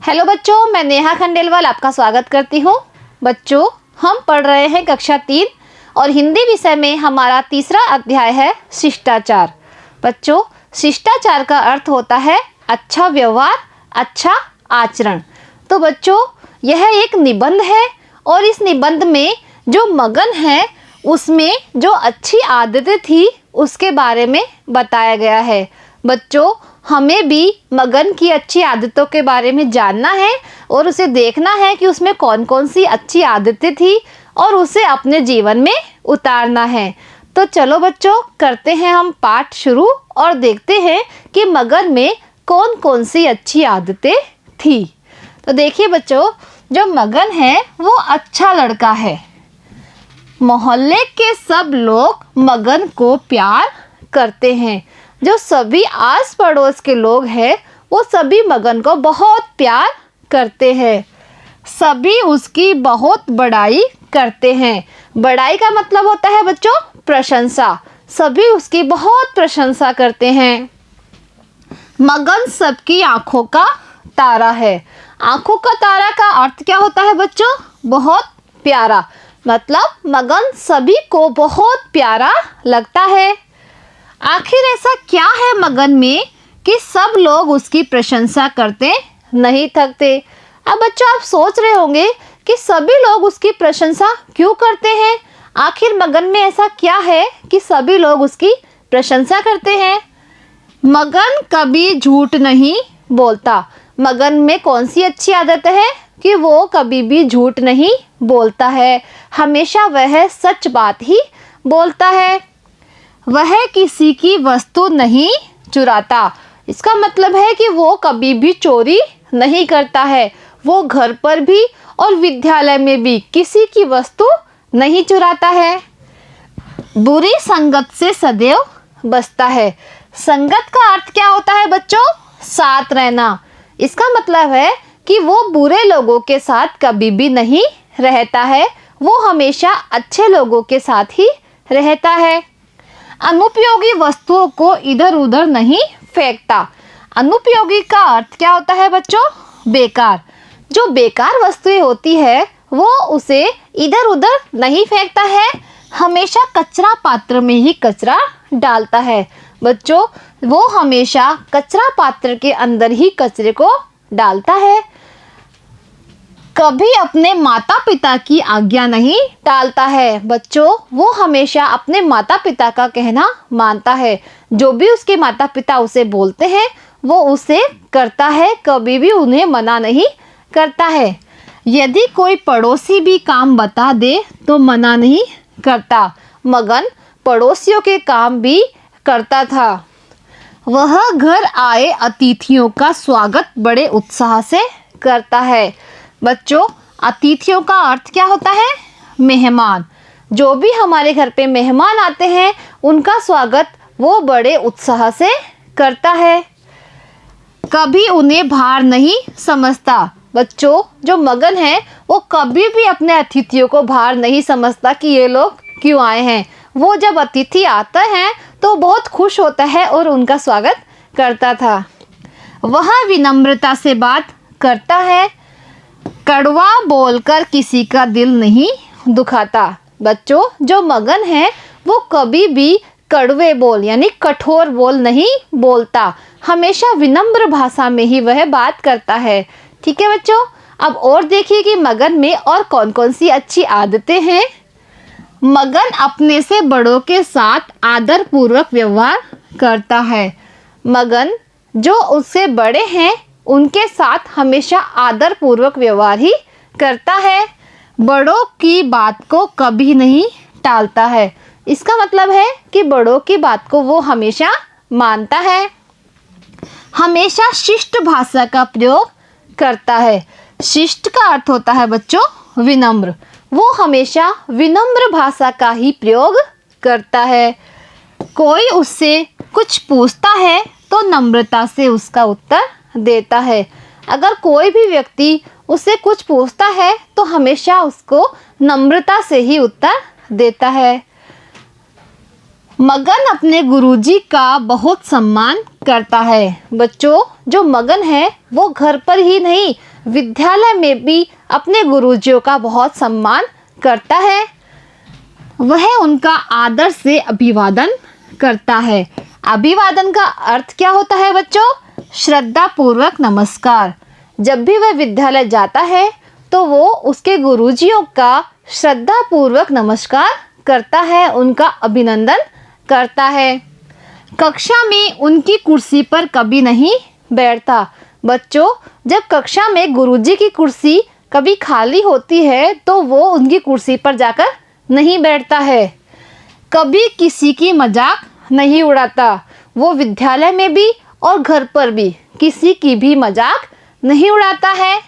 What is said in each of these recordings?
Hello बच्चों, मैं नेहा खंडेलवाल आपका स्वागत करती हूँ। बच्चों, हम पढ़ रहे हैं कक्षा 3 और हिंदी विषय में हमारा तीसरा अध्याय है शिष्टाचार। बच्चों, शिष्टाचार का अर्थ होता है अच्छा व्यवहार, अच्छा आचरण। तो बच्चों, यह एक निबंध है और इस निबंध में जो मगन है उसमें जो अच्छी आदतें थी उसके बारे में बताया गया है। बच्चों, हमें भी मगन की अच्छी आदतों के बारे में जानना है और उसे देखना है कि उसमें कौन कौन सी अच्छी आदतें थी और उसे अपने जीवन में उतारना है। तो चलो बच्चों, करते हैं हम पाठ शुरू और देखते हैं कि मगन में कौन कौन सी अच्छी आदतें थी। तो देखिए बच्चों, जो मगन है वो अच्छा लड़का है। मोहल्ले के सब लोग मगन को प्यार करते हैं। जो सभी आस पड़ोस के लोग हैं वो सभी मगन को बहुत प्यार करते हैं। सभी उसकी बहुत बड़ाई करते हैं। बड़ाई का मतलब होता है बच्चों प्रशंसा। सभी उसकी बहुत प्रशंसा करते हैं। मगन सबकी आंखों का तारा है। आंखों का तारा का अर्थ क्या होता है बच्चों? बहुत प्यारा। मतलब मगन सभी को बहुत प्यारा लगता है। आखिर ऐसा क्या है मगन में कि सब लोग उसकी प्रशंसा करते नहीं थकते? अब बच्चों, आप सोच रहे होंगे कि सभी लोग उसकी प्रशंसा क्यों करते हैं? आखिर मगन में ऐसा क्या है कि सभी लोग उसकी प्रशंसा करते हैं? मगन कभी झूठ नहीं बोलता। मगन में कौन सी अच्छी आदत है कि वो कभी भी झूठ नहीं बोलता है। हमेशा वह सच बात ही बोलता है। वह किसी की वस्तु नहीं चुराता। इसका मतलब है कि वो कभी भी चोरी नहीं करता है। वो घर पर भी और विद्यालय में भी किसी की वस्तु नहीं चुराता है। बुरी संगत से सदैव बचता है। संगत का अर्थ क्या होता है बच्चों? साथ रहना। इसका मतलब है कि वो बुरे लोगों के साथ कभी भी नहीं रहता है। वो हमेशा अच्छे लोगों के साथ ही रहता है। अनुपयोगी वस्तुओं को इधर उधर नहीं फेंकता। अनुपयोगी का अर्थ क्या होता है बच्चों? बेकार। जो बेकार वस्तुएं होती है वो उसे इधर उधर नहीं फेंकता है, हमेशा कचरा पात्र में ही कचरा डालता है। बच्चों, वो हमेशा कचरा पात्र के अंदर ही कचरे को डालता है। कभी अपने माता पिता की आज्ञा नहीं टालता है। बच्चों, वो हमेशा अपने माता पिता का कहना मानता है। जो भी उसके माता पिता उसे बोलते हैं वो उसे करता है, कभी भी उन्हें मना नहीं करता है। यदि कोई पड़ोसी भी काम बता दे तो मना नहीं करता। मगन पड़ोसियों के काम भी करता था। वह घर आए अतिथियों का स्वागत बड़े उत्साह से करता है। बच्चों, अतिथियों का अर्थ क्या होता है? मेहमान। जो भी हमारे घर पे मेहमान आते हैं उनका स्वागत वो बड़े उत्साह से करता है। कभी उन्हें भार नहीं समझता। बच्चों, जो मगन है वो कभी भी अपने अतिथियों को भार नहीं समझता कि ये लोग क्यों आए हैं। वो जब अतिथि आता है तो बहुत खुश होता है और उनका स्वागत करता था। वह विनम्रता से बात करता है। कड़वा बोलकर किसी का दिल नहीं दुखाता। बच्चों, जो मगन है वो कभी भी कड़वे बोल यानी कठोर बोल नहीं बोलता। हमेशा विनम्र भाषा में ही वह बात करता है। ठीक है बच्चों, अब और देखिए कि मगन में और कौन कौन सी अच्छी आदतें हैं। मगन अपने से बड़ों के साथ आदर पूर्वक व्यवहार करता है। मगन जो उससे बड़े हैं उनके साथ हमेशा आदर पूर्वक व्यवहार ही करता है। बड़ों की बात को कभी नहीं टालता है। इसका मतलब है कि बड़ों की बात को वो हमेशा मानता है। हमेशा शिष्ट भाषा का प्रयोग करता है। शिष्ट का अर्थ होता है बच्चों विनम्र। वो हमेशा विनम्र भाषा का ही प्रयोग करता है। कोई उससे कुछ पूछता है तो नम्रता से उसका उत्तर देता है। अगर कोई भी व्यक्ति उससे कुछ पूछता है तो हमेशा उसको नम्रता से ही उत्तर देता है। मगन अपने गुरुजी का बहुत सम्मान करता है। बच्चों, जो मगन है वो घर पर ही नहीं, विद्यालय में भी अपने गुरुजियों का बहुत सम्मान करता है। वह उनका आदर से अभिवादन करता है। अभिवादन का अर्थ क्या होता है बच्चों? श्रद्धा पूर्वक नमस्कार। जब भी वह विद्यालय जाता है तो वो उसके गुरुजियों का श्रद्धा पूर्वक नमस्कार करता है, उनका अभिनंदन करता है। कक्षा में उनकी कुर्सी पर कभी नहीं बैठता। बच्चों, जब कक्षा में गुरुजी की कुर्सी कभी खाली होती है तो वो उनकी कुर्सी पर जाकर नहीं बैठता है। कभी किसी की मजाक नहीं उड़ाता। वो विद्यालय में भी और घर पर भी किसी की भी मजाक नहीं उड़ाता है।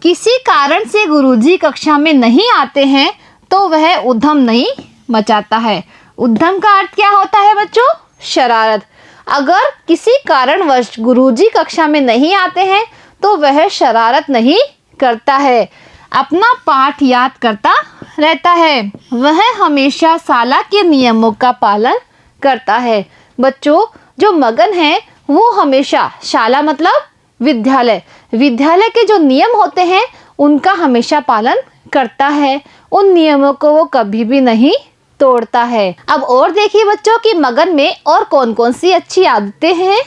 किसी कारण से गुरुजी कक्षा में नहीं आते हैं तो वह उधम नहीं मचाता है। उधम का अर्थ क्या होता है बच्चों? शरारत। अगर किसी कारणवश गुरुजी कक्षा में नहीं आते हैं तो वह शरारत नहीं करता है, अपना पाठ याद करता रहता है। वह हमेशा शाला के नियमों का पालन करता है। बच्चों, जो मगन है वो हमेशा, शाला मतलब विद्यालय, विद्यालय के जो नियम होते हैं उनका हमेशा पालन करता है। उन नियमों को वो कभी भी नहीं तोड़ता है। अब और देखिए बच्चों कि मगन में और कौन कौन सी अच्छी आदतें हैं।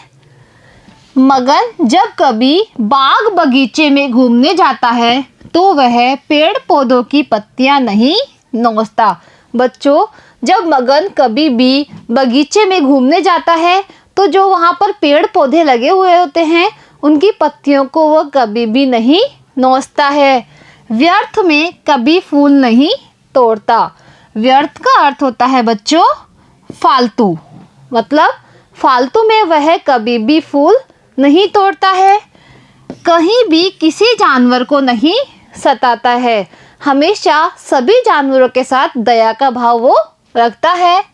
मगन जब कभी बाग बगीचे में घूमने जाता है तो वह पेड़ पौधों की पत्तियां नहीं नोचता। बच्चों, जब मगन कभी भी बगीचे में घूमने जाता है तो जो वहाँ पर पेड़ पौधे लगे हुए होते हैं उनकी पत्तियों को वह कभी भी नहीं नोचता है। व्यर्थ में कभी फूल नहीं तोड़ता। व्यर्थ का अर्थ होता है बच्चों फालतू, मतलब फालतू में वह कभी भी फूल नहीं तोड़ता है। कहीं भी किसी जानवर को नहीं सताता है। हमेशा सभी जानवरों के साथ दया का भाव वो रखता है।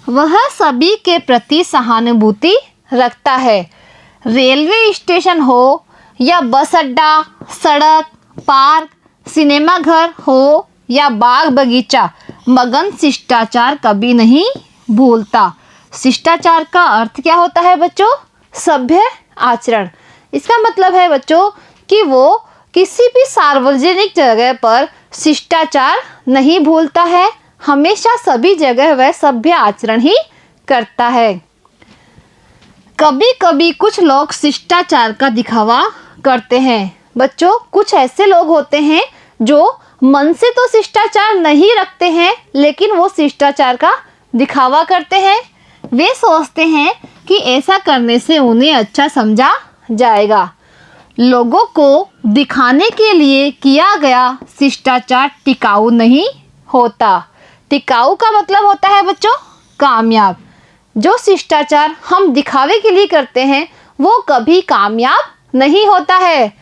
वह सभी के प्रति सहानुभूति रखता है। रेलवे स्टेशन हो या बस अड्डा, सड़क, पार्क, सिनेमा घर हो या बाग बगीचा, मगन शिष्टाचार कभी नहीं भूलता। शिष्टाचार का अर्थ क्या होता है बच्चों? सभ्य आचरण। इसका मतलब है बच्चों कि वो किसी भी सार्वजनिक जगह पर शिष्टाचार नहीं भूलता है। हमेशा सभी जगह वह सभ्य आचरण ही करता है। कभी कभी कुछ लोग शिष्टाचार का दिखावा करते हैं। बच्चों, कुछ ऐसे लोग होते हैं जो मन से तो शिष्टाचार नहीं रखते हैं लेकिन वो शिष्टाचार का दिखावा करते हैं। वे सोचते हैं कि ऐसा करने से उन्हें अच्छा समझा जाएगा। लोगों को दिखाने के लिए किया गया शिष्टाचार टिकाऊ नहीं होता। टिकाऊ का मतलब होता है बच्चों कामयाब। जो शिष्टाचार हम दिखावे के लिए करते हैं वो कभी कामयाब नहीं होता है।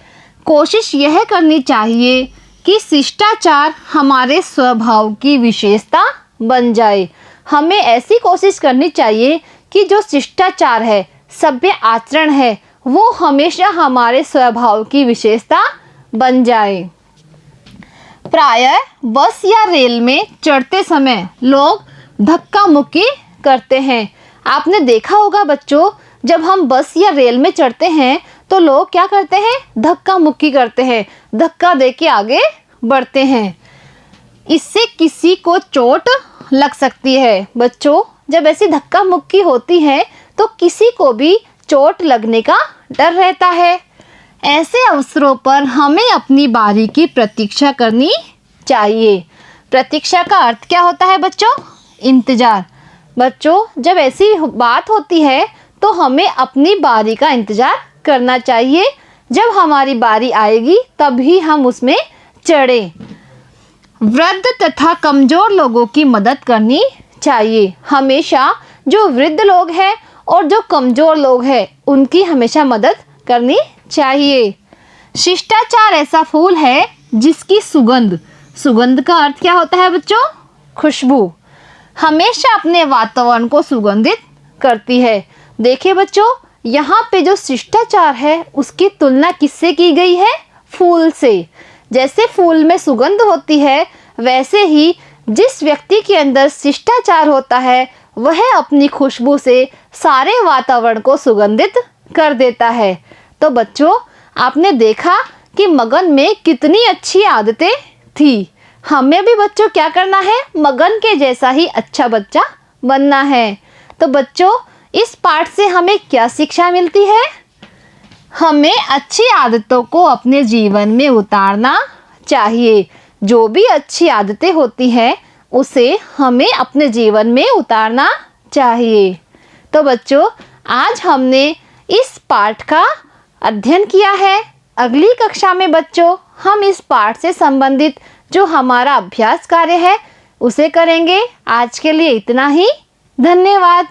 कोशिश यह करनी चाहिए कि शिष्टाचार हमारे स्वभाव की विशेषता बन जाए। हमें ऐसी कोशिश करनी चाहिए कि जो शिष्टाचार है, सभ्य आचरण है, वो हमेशा हमारे स्वभाव की विशेषता बन जाए। प्रायः बस या रेल में चढ़ते समय लोग धक्का मुक्की करते हैं। आपने देखा होगा बच्चों, जब हम बस या रेल में चढ़ते हैं तो लोग क्या करते हैं? धक्का मुक्की करते हैं, धक्का दे के आगे बढ़ते हैं। इससे किसी को चोट लग सकती है। बच्चों, जब ऐसी धक्का मुक्की होती है तो किसी को भी चोट लगने का डर रहता है। ऐसे अवसरों पर हमें अपनी बारी की प्रतीक्षा करनी चाहिए। प्रतीक्षा का अर्थ क्या होता है बच्चों? इंतजार। बच्चों, जब ऐसी बात होती है तो हमें अपनी बारी का इंतजार करना चाहिए। जब हमारी बारी आएगी तभी हम उसमें चढ़ें। वृद्ध तथा कमज़ोर लोगों की मदद करनी चाहिए। हमेशा जो वृद्ध लोग हैं और जो कमज़ोर लोग हैं उनकी हमेशा मदद करनी चाहिए। शिष्टाचार ऐसा फूल है जिसकी सुगंध, सुगंध का अर्थ क्या होता है बच्चों? खुशबू, हमेशा अपने वातावरण को सुगंधित करती है। देखिए बच्चों, यहाँ पे जो शिष्टाचार है उसकी तुलना किससे की गई है? फूल से। जैसे फूल में सुगंध होती है वैसे ही जिस व्यक्ति के अंदर शिष्टाचार होता है वह अपनी खुशबू से सारे वातावरण को सुगंधित कर देता है। तो बच्चों, आपने देखा कि मगन में कितनी अच्छी आदतें थी। हमें भी बच्चों क्या करना है, मगन के जैसा ही अच्छा बच्चा बनना है। तो बच्चों, इस पाठ से हमें क्या शिक्षा मिलती है? हमें अच्छी आदतों को अपने जीवन में उतारना चाहिए। जो भी अच्छी आदतें होती हैं उसे हमें अपने जीवन में उतारना चाहिए। तो बच्चों, आज हमने इस पाठ का अध्ययन किया है। अगली कक्षा में बच्चों हम इस पाठ से संबंधित जो हमारा अभ्यास कार्य है उसे करेंगे। आज के लिए इतना ही। धन्यवाद।